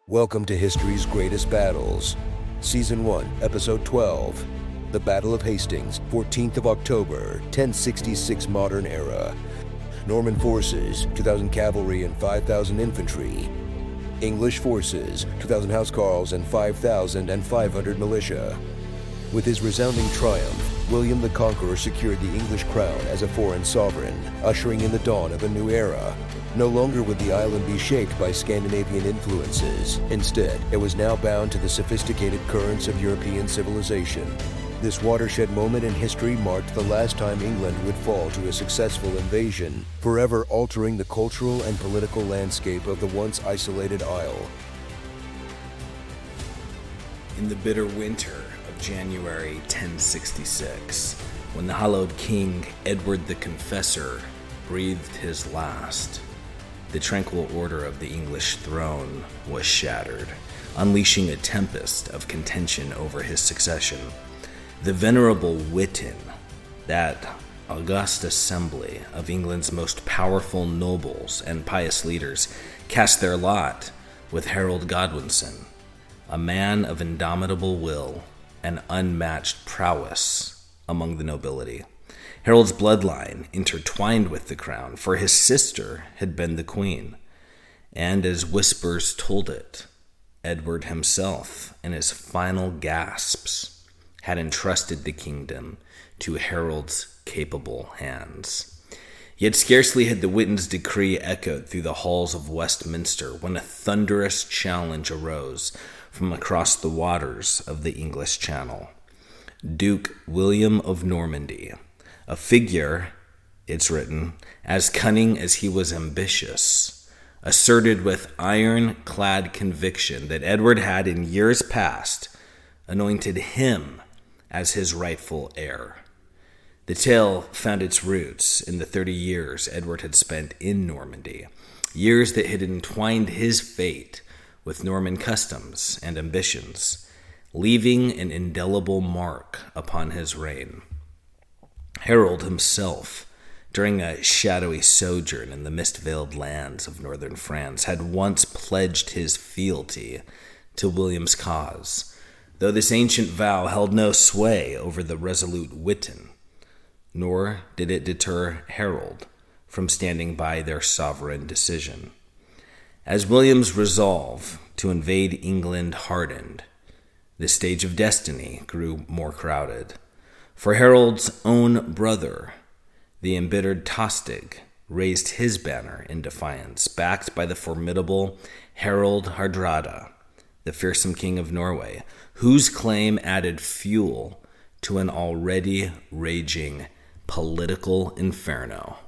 Welcome to History's Greatest Battles, Season 1, Episode 12, The Battle of Hastings, 14th of October, 1066 Modern Era. Norman forces, 2,000 cavalry and 5,000 infantry. English forces, 2,000 Housecarls and 5,500 militia. With his resounding triumph, William the Conqueror secured the English crown as a foreign sovereign, ushering in the dawn of a new era. No longer would the island be shaped by Scandinavian influences. Instead, it was now bound to the sophisticated currents of European civilization. This watershed moment in history marked the last time England would fall to a successful invasion, forever altering the cultural and political landscape of the once isolated isle. In the bitter winter of January 1066, when the hallowed King Edward the Confessor breathed his last, the tranquil order of the English throne was shattered, unleashing a tempest of contention over his succession. The venerable Witan, that august assembly of England's most powerful nobles and pious leaders, cast their lot with Harold Godwinson, a man of indomitable will and unmatched prowess among the nobility. Harold's bloodline intertwined with the crown, for his sister had been the queen. And as whispers told it, Edward himself, in his final gasps, had entrusted the kingdom to Harold's capable hands. Yet scarcely had the Witten's decree echoed through the halls of Westminster when a thunderous challenge arose from across the waters of the English Channel. Duke William of Normandy, a figure, it's written, as cunning as he was ambitious, asserted with iron-clad conviction that Edward had in years past anointed him as his rightful heir. The tale found its roots in the 30 years Edward had spent in Normandy, years that had entwined his fate with Norman customs and ambitions, leaving an indelible mark upon his reign. Harold himself, during a shadowy sojourn in the mist-veiled lands of northern France, had once pledged his fealty to William's cause, though this ancient vow held no sway over the resolute Witan, nor did it deter Harold from standing by their sovereign decision. As William's resolve to invade England hardened, the stage of destiny grew more crowded. For Harold's own brother, the embittered Tostig, raised his banner in defiance, backed by the formidable Harald Hardrada, the fearsome king of Norway, whose claim added fuel to an already raging political inferno.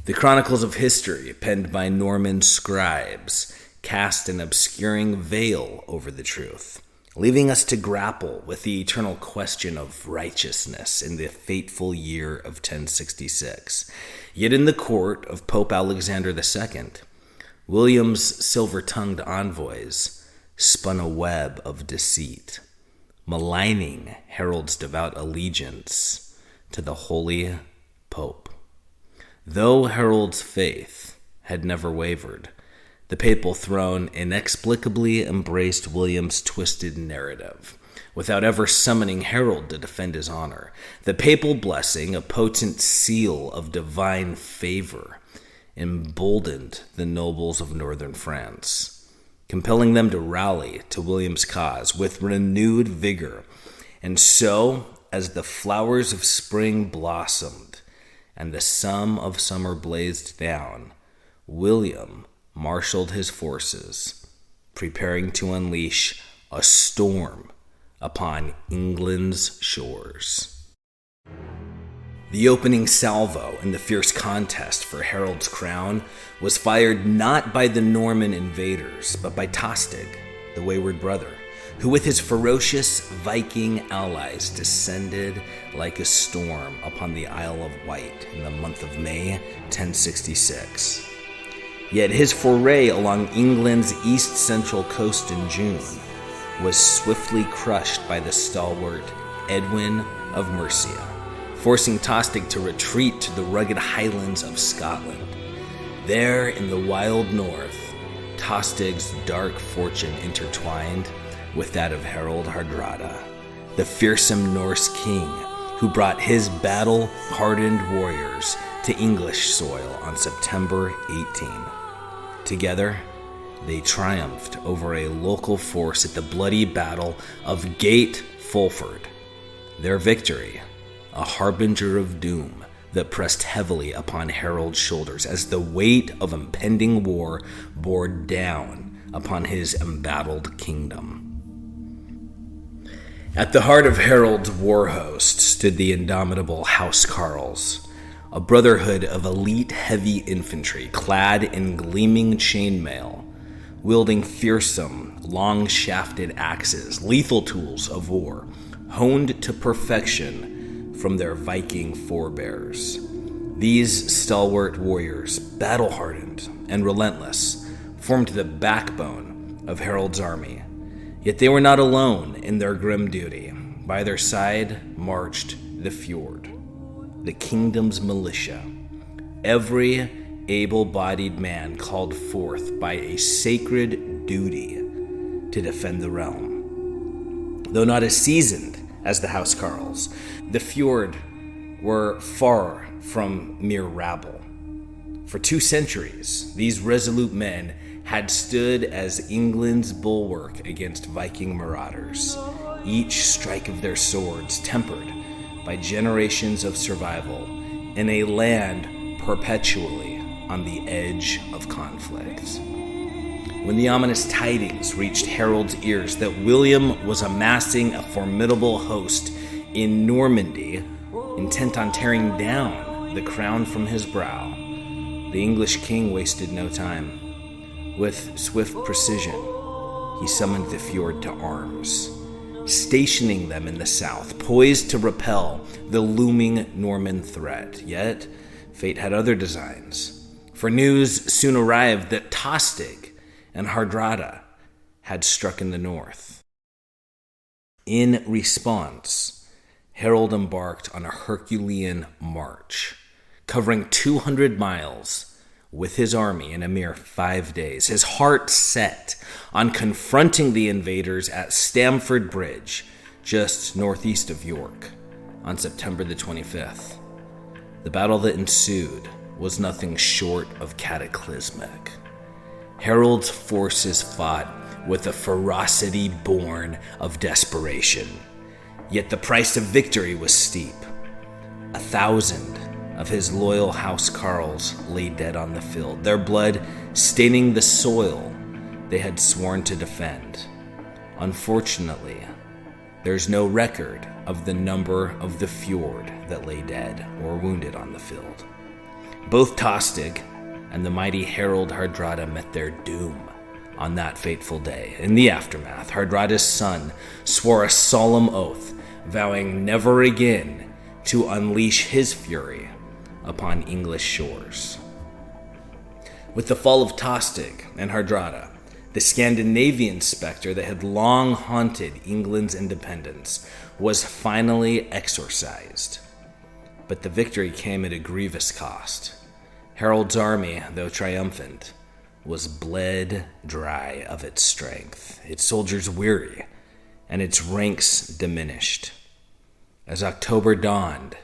The chronicles of history, penned by Norman scribes, cast an obscuring veil over the truth, leaving us to grapple with the eternal question of righteousness in the fateful year of 1066. Yet in the court of Pope Alexander II, William's silver-tongued envoys spun a web of deceit, maligning Harold's devout allegiance to the holy Pope. Though Harold's faith had never wavered, the papal throne inexplicably embraced William's twisted narrative, without ever summoning Harold to defend his honor. The papal blessing, a potent seal of divine favor, emboldened the nobles of northern France, compelling them to rally to William's cause with renewed vigor. And so, as the flowers of spring blossomed and the sun of summer blazed down, William marshaled his forces, preparing to unleash a storm upon England's shores. The opening salvo in the fierce contest for Harold's crown was fired not by the Norman invaders, but by Tostig, the wayward brother, who with his ferocious Viking allies descended like a storm upon the Isle of Wight in the month of May 1066. Yet his foray along England's east-central coast in June was swiftly crushed by the stalwart Edwin of Mercia, forcing Tostig to retreat to the rugged highlands of Scotland. There, in the wild north, Tostig's dark fortune intertwined with that of Harold Hardrada, the fearsome Norse king who brought his battle-hardened warriors to English soil on September 18. Together, they triumphed over a local force at the bloody Battle of Gate Fulford. Their victory, a harbinger of doom that pressed heavily upon Harold's shoulders as the weight of impending war bore down upon his embattled kingdom. At the heart of Harold's war host stood the indomitable Housecarls, a brotherhood of elite heavy infantry clad in gleaming chainmail, wielding fearsome, long-shafted axes, lethal tools of war, honed to perfection from their Viking forebears. These stalwart warriors, battle-hardened and relentless, formed the backbone of Harold's army. Yet they were not alone in their grim duty. By their side marched the Fyrd, the kingdom's militia. Every able-bodied man called forth by a sacred duty to defend the realm. Though not as seasoned as the Housecarls, the Fyrd were far from mere rabble. For 2 centuries, these resolute men had stood as England's bulwark against Viking marauders, each strike of their swords tempered by generations of survival in a land perpetually on the edge of conflict. When the ominous tidings reached Harold's ears that William was amassing a formidable host in Normandy, intent on tearing down the crown from his brow, the English king wasted no time. With swift precision, he summoned the Fyrd to arms, stationing them in the south, poised to repel the looming Norman threat. Yet, fate had other designs, for news soon arrived that Tostig and Hardrada had struck in the north. In response, Harold embarked on a Herculean march, covering 200 miles with his army in a mere 5 days, his heart set on confronting the invaders at Stamford Bridge, just northeast of York, on September the 25th. The battle that ensued was nothing short of cataclysmic. Harold's forces fought with a ferocity born of desperation, yet the price of victory was steep. 1,000 of his loyal Housecarls lay dead on the field, their blood staining the soil they had sworn to defend. Unfortunately, there's no record of the number of the Fyrd that lay dead or wounded on the field. Both Tostig and the mighty Harold Hardrada met their doom on that fateful day. In the aftermath, Hardrada's son swore a solemn oath, vowing never again to unleash his fury upon English shores. With the fall of Tostig and Hardrada, the Scandinavian specter that had long haunted England's independence was finally exorcised. But the victory came at a grievous cost. Harold's army, though triumphant, was bled dry of its strength, its soldiers weary, and its ranks diminished. As October dawned,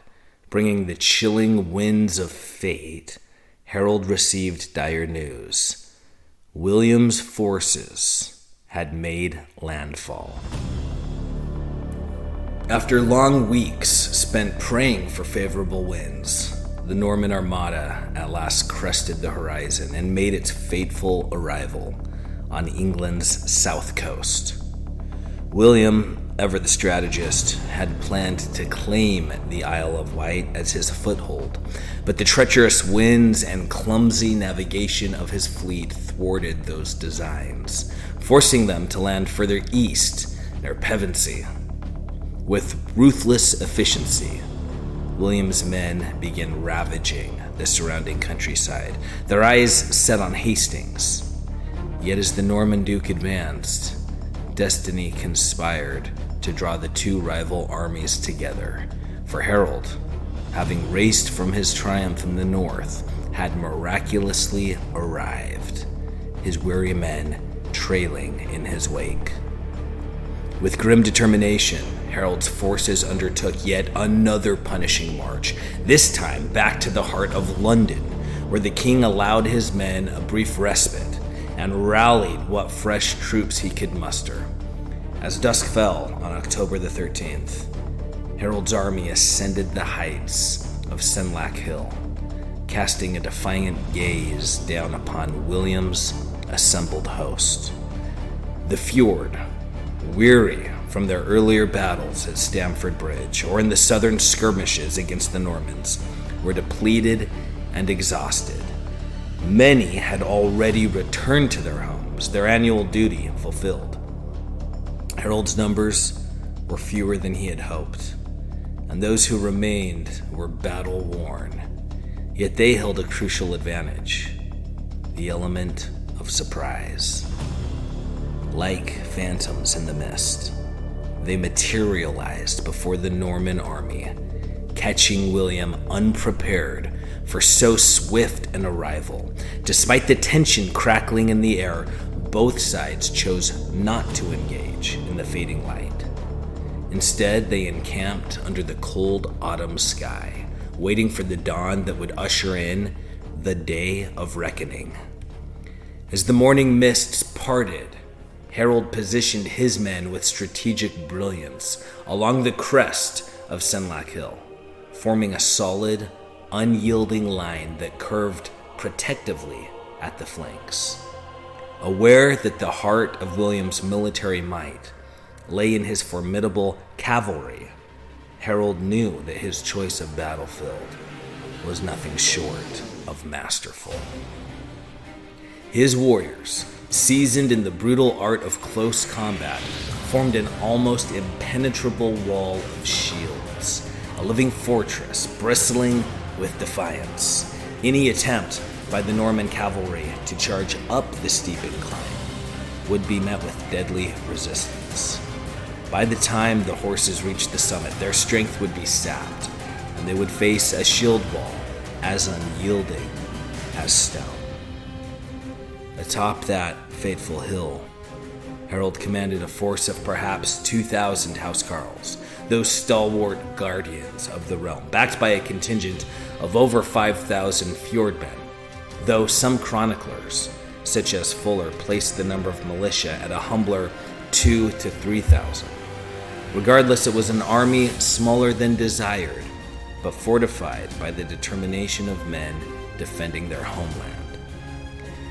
bringing the chilling winds of fate, Harold received dire news. William's forces had made landfall. After long weeks spent praying for favorable winds, the Norman Armada at last crested the horizon and made its fateful arrival on England's south coast. William, ever the strategist, had planned to claim the Isle of Wight as his foothold, but the treacherous winds and clumsy navigation of his fleet thwarted those designs, forcing them to land further east near Pevensey. With ruthless efficiency, William's men began ravaging the surrounding countryside, their eyes set on Hastings. Yet as the Norman Duke advanced, destiny conspired to draw the two rival armies together, for Harold, having raced from his triumph in the north, had miraculously arrived, his weary men trailing in his wake. With grim determination, Harold's forces undertook yet another punishing march, this time back to the heart of London, where the king allowed his men a brief respite and rallied what fresh troops he could muster. As dusk fell on October the 13th, Harold's army ascended the heights of Senlac Hill, casting a defiant gaze down upon William's assembled host. The Fyrd, weary from their earlier battles at Stamford Bridge or in the southern skirmishes against the Normans, were depleted and exhausted. Many had already returned to their homes, their annual duty fulfilled. Harold's numbers were fewer than he had hoped, and those who remained were battle-worn. Yet they held a crucial advantage: the element of surprise. Like phantoms in the mist, they materialized before the Norman army, catching William unprepared for so swift an arrival. Despite the tension crackling in the air, both sides chose not to engage in the fading light. Instead, they encamped under the cold autumn sky, waiting for the dawn that would usher in the day of reckoning. As the morning mists parted, Harold positioned his men with strategic brilliance along the crest of Senlac Hill, forming a solid, unyielding line that curved protectively at the flanks. Aware that the heart of William's military might lay in his formidable cavalry, Harold knew that his choice of battlefield was nothing short of masterful. His warriors, seasoned in the brutal art of close combat, formed an almost impenetrable wall of shields, a living fortress bristling with defiance. Any attempt by the Norman cavalry to charge up the steep incline would be met with deadly resistance. By the time the horses reached the summit, their strength would be sapped, and they would face a shield wall as unyielding as stone. Atop that fateful hill, Harold commanded a force of perhaps 2,000 Housecarls, those stalwart guardians of the realm, backed by a contingent of over 5,000 Fyrd-men, though some chroniclers, such as Fuller, placed the number of militia at a humbler 2,000 to 3,000. Regardless, it was an army smaller than desired, but fortified by the determination of men defending their homeland.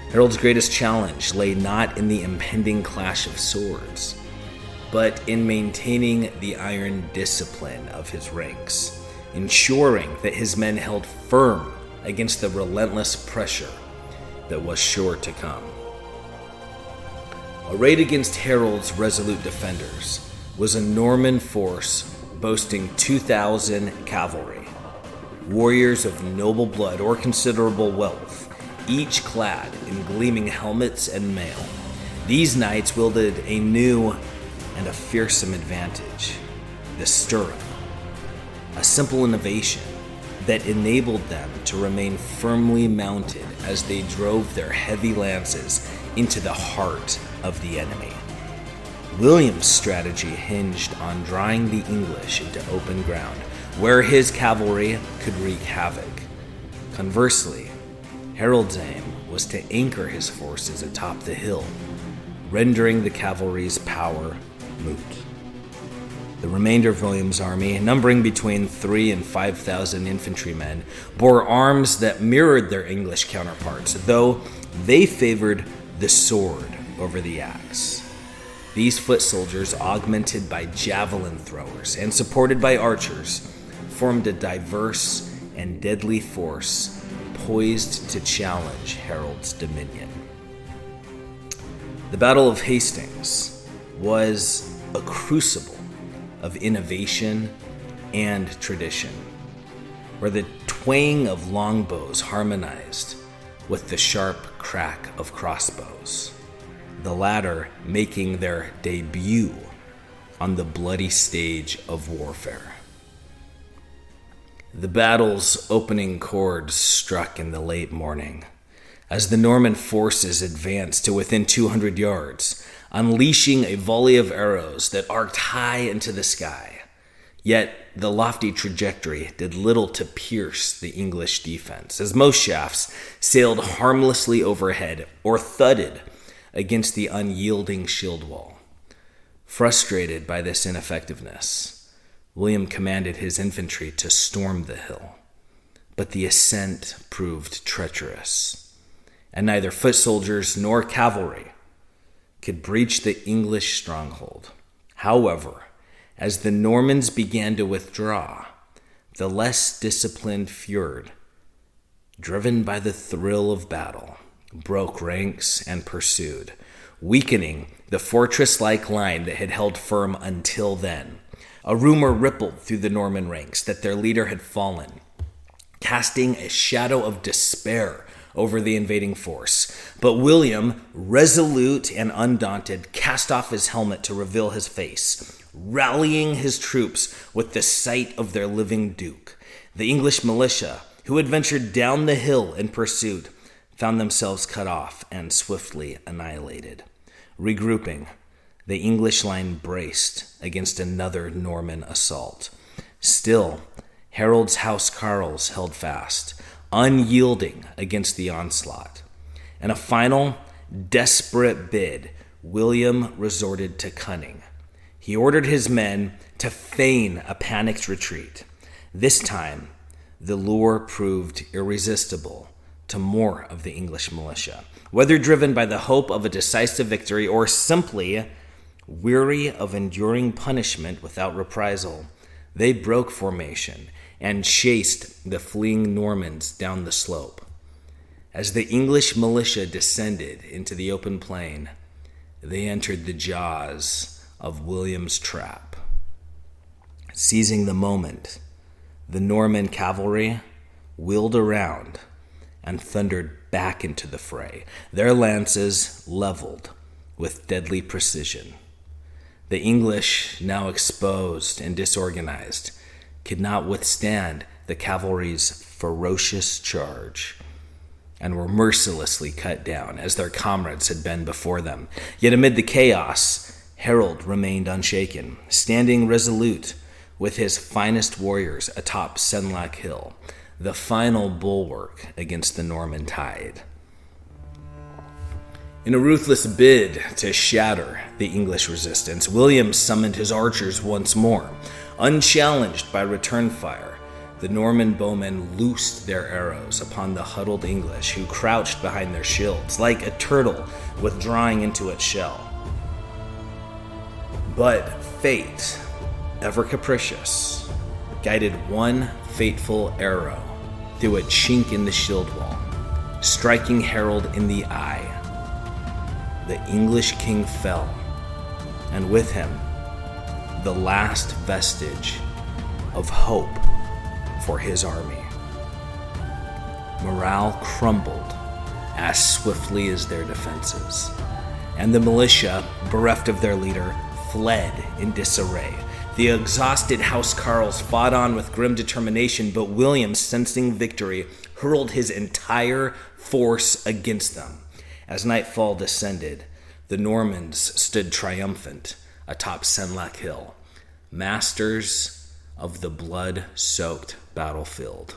Harold's greatest challenge lay not in the impending clash of swords, but in maintaining the iron discipline of his ranks, ensuring that his men held firm against the relentless pressure that was sure to come. Arrayed against Harold's resolute defenders was a Norman force boasting 2,000 cavalry, warriors of noble blood or considerable wealth, each clad in gleaming helmets and mail. These knights wielded a new and a fearsome advantage: the stirrup, a simple innovation that enabled them to remain firmly mounted as they drove their heavy lances into the heart of the enemy. William's strategy hinged on drawing the English into open ground, where his cavalry could wreak havoc. Conversely, Harold's aim was to anchor his forces atop the hill, rendering the cavalry's power moot. The remainder of William's army, numbering between 3,000 and 5,000 infantrymen, bore arms that mirrored their English counterparts, though they favored the sword over the axe. These foot soldiers, augmented by javelin throwers and supported by archers, formed a diverse and deadly force poised to challenge Harold's dominion. The Battle of Hastings was a crucible of innovation and tradition, where the twang of longbows harmonized with the sharp crack of crossbows, the latter making their debut on the bloody stage of warfare. The battle's opening chord struck in the late morning, as the Norman forces advanced to within 200 yards, unleashing a volley of arrows that arced high into the sky. Yet the lofty trajectory did little to pierce the English defense, as most shafts sailed harmlessly overhead or thudded against the unyielding shield wall. Frustrated by this ineffectiveness, William commanded his infantry to storm the hill. But the ascent proved treacherous, and neither foot soldiers nor cavalry could breach the English stronghold. However, as the Normans began to withdraw, the less disciplined Fyrd, driven by the thrill of battle, broke ranks and pursued, weakening the fortress-like line that had held firm until then. A rumor rippled through the Norman ranks that their leader had fallen, casting a shadow of despair over the invading force. But William, resolute and undaunted, cast off his helmet to reveal his face, rallying his troops with the sight of their living duke. The English militia, who had ventured down the hill in pursuit, found themselves cut off and swiftly annihilated. Regrouping, the English line braced against another Norman assault. Still, Harold's Housecarls held fast, unyielding against the onslaught. In a final, desperate bid, William resorted to cunning. He ordered his men to feign a panicked retreat. This time, the lure proved irresistible to more of the English militia. Whether driven by the hope of a decisive victory or simply weary of enduring punishment without reprisal, they broke formation and chased the fleeing Normans down the slope. As the English militia descended into the open plain, they entered the jaws of William's trap. Seizing the moment, the Norman cavalry wheeled around and thundered back into the fray, their lances leveled with deadly precision. The English, now exposed and disorganized, could not withstand the cavalry's ferocious charge and were mercilessly cut down as their comrades had been before them. Yet amid the chaos, Harold remained unshaken, standing resolute with his finest warriors atop Senlac Hill, the final bulwark against the Norman tide. In a ruthless bid to shatter the English resistance, William summoned his archers once more. Unchallenged by return fire, the Norman bowmen loosed their arrows upon the huddled English, who crouched behind their shields like a turtle withdrawing into its shell. But fate, ever capricious, guided one fateful arrow through a chink in the shield wall, striking Harold in the eye. The English king fell, and with him, the last vestige of hope for his army. Morale crumbled as swiftly as their defenses, and the militia, bereft of their leader, fled in disarray. The exhausted Housecarls fought on with grim determination, but William, sensing victory, hurled his entire force against them. As nightfall descended, the Normans stood triumphant atop Senlac Hill, masters of the blood-soaked battlefield.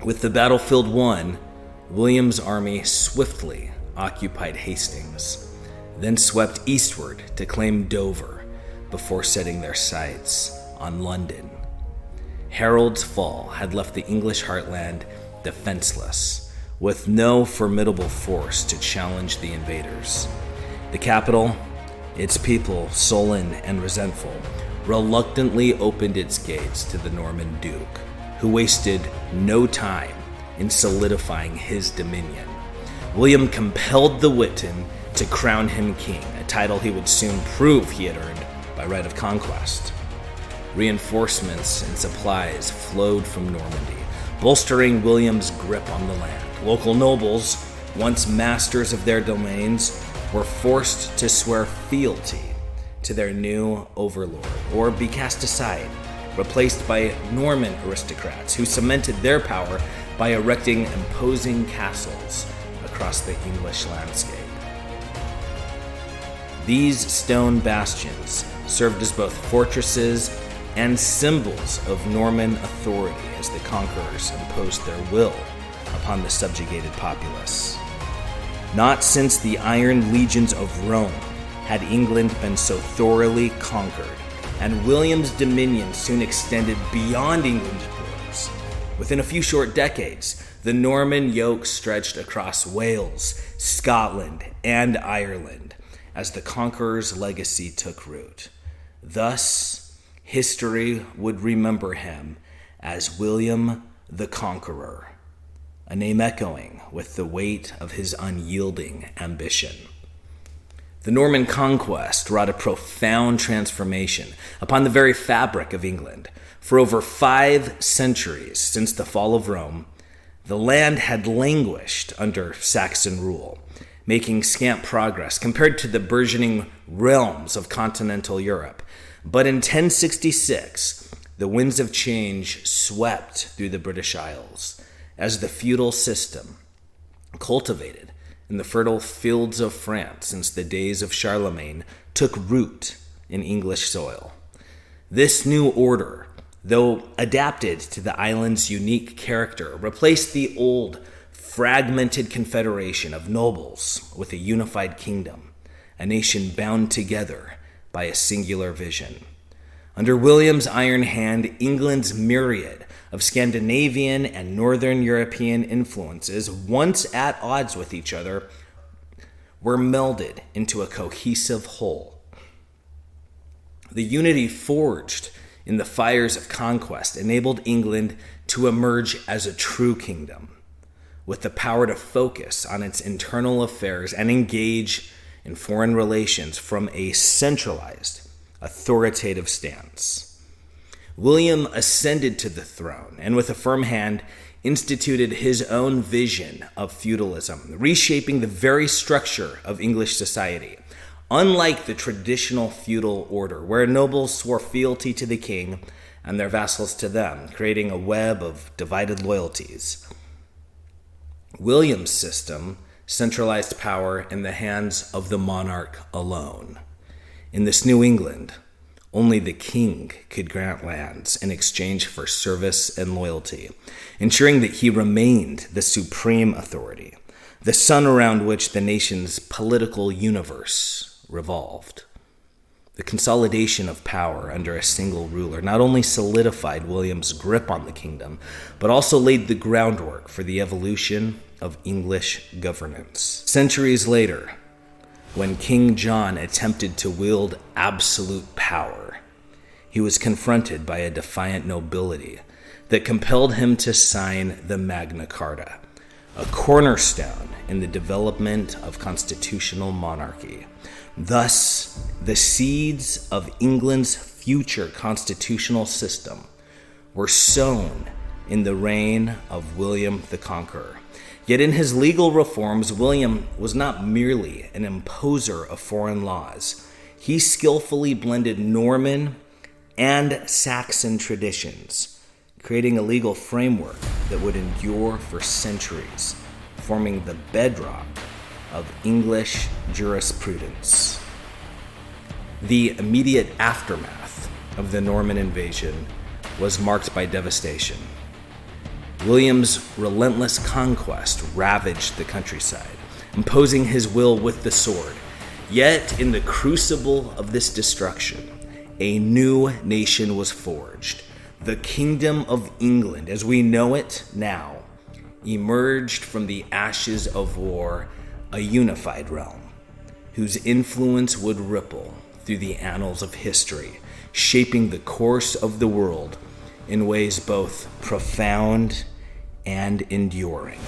With the battlefield won, William's army swiftly occupied Hastings, then swept eastward to claim Dover before setting their sights on London. Harold's fall had left the English heartland defenseless, with no formidable force to challenge the invaders. The capital, its people sullen and resentful, reluctantly opened its gates to the Norman Duke, who wasted no time in solidifying his dominion. William compelled the Witan to crown him king, a title he would soon prove he had earned by right of conquest. Reinforcements and supplies flowed from Normandy, bolstering William's grip on the land. Local nobles, once masters of their domains, were forced to swear fealty to their new overlord or be cast aside, replaced by Norman aristocrats who cemented their power by erecting imposing castles across the English landscape. These stone bastions served as both fortresses and symbols of Norman authority as the conquerors imposed their will upon the subjugated populace. Not since the Iron Legions of Rome had England been so thoroughly conquered, and William's dominion soon extended beyond England's borders. Within a few short decades, the Norman yoke stretched across Wales, Scotland, and Ireland as the conqueror's legacy took root. Thus, history would remember him as William the Conqueror, a name echoing with the weight of his unyielding ambition. The Norman conquest wrought a profound transformation upon the very fabric of England. For over 5 centuries since the fall of Rome, the land had languished under Saxon rule, making scant progress compared to the burgeoning realms of continental Europe. But in 1066, the winds of change swept through the British Isles as the feudal system, cultivated in the fertile fields of France since the days of Charlemagne, took root in English soil. This new order, though adapted to the island's unique character, replaced the old fragmented confederation of nobles with a unified kingdom, a nation bound together by a singular vision. Under William's iron hand, England's myriad of Scandinavian and Northern European influences, once at odds with each other, were melded into a cohesive whole. The unity forged in the fires of conquest enabled England to emerge as a true kingdom, with the power to focus on its internal affairs and engage in foreign relations from a centralized, authoritative stance. William ascended to the throne and with a firm hand instituted his own vision of feudalism, reshaping the very structure of English society. Unlike the traditional feudal order, where nobles swore fealty to the king and their vassals to them, creating a web of divided loyalties, William's system centralized power in the hands of the monarch alone. In this New England, only the king could grant lands in exchange for service and loyalty, ensuring that he remained the supreme authority, the sun around which the nation's political universe revolved. The consolidation of power under a single ruler not only solidified William's grip on the kingdom, but also laid the groundwork for the evolution of English governance. Centuries later, when King John attempted to wield absolute power, he was confronted by a defiant nobility that compelled him to sign the Magna Carta, a cornerstone in the development of constitutional monarchy. Thus, the seeds of England's future constitutional system were sown in the reign of William the Conqueror. Yet in his legal reforms, William was not merely an imposer of foreign laws. He skillfully blended Norman and Saxon traditions, creating a legal framework that would endure for centuries, forming the bedrock of English jurisprudence. The immediate aftermath of the Norman invasion was marked by devastation. William's relentless conquest ravaged the countryside, imposing his will with the sword. Yet, in the crucible of this destruction, a new nation was forged. The Kingdom of England, as we know it now, emerged from the ashes of war, a unified realm, whose influence would ripple through the annals of history, shaping the course of the world in ways both profound and enduring.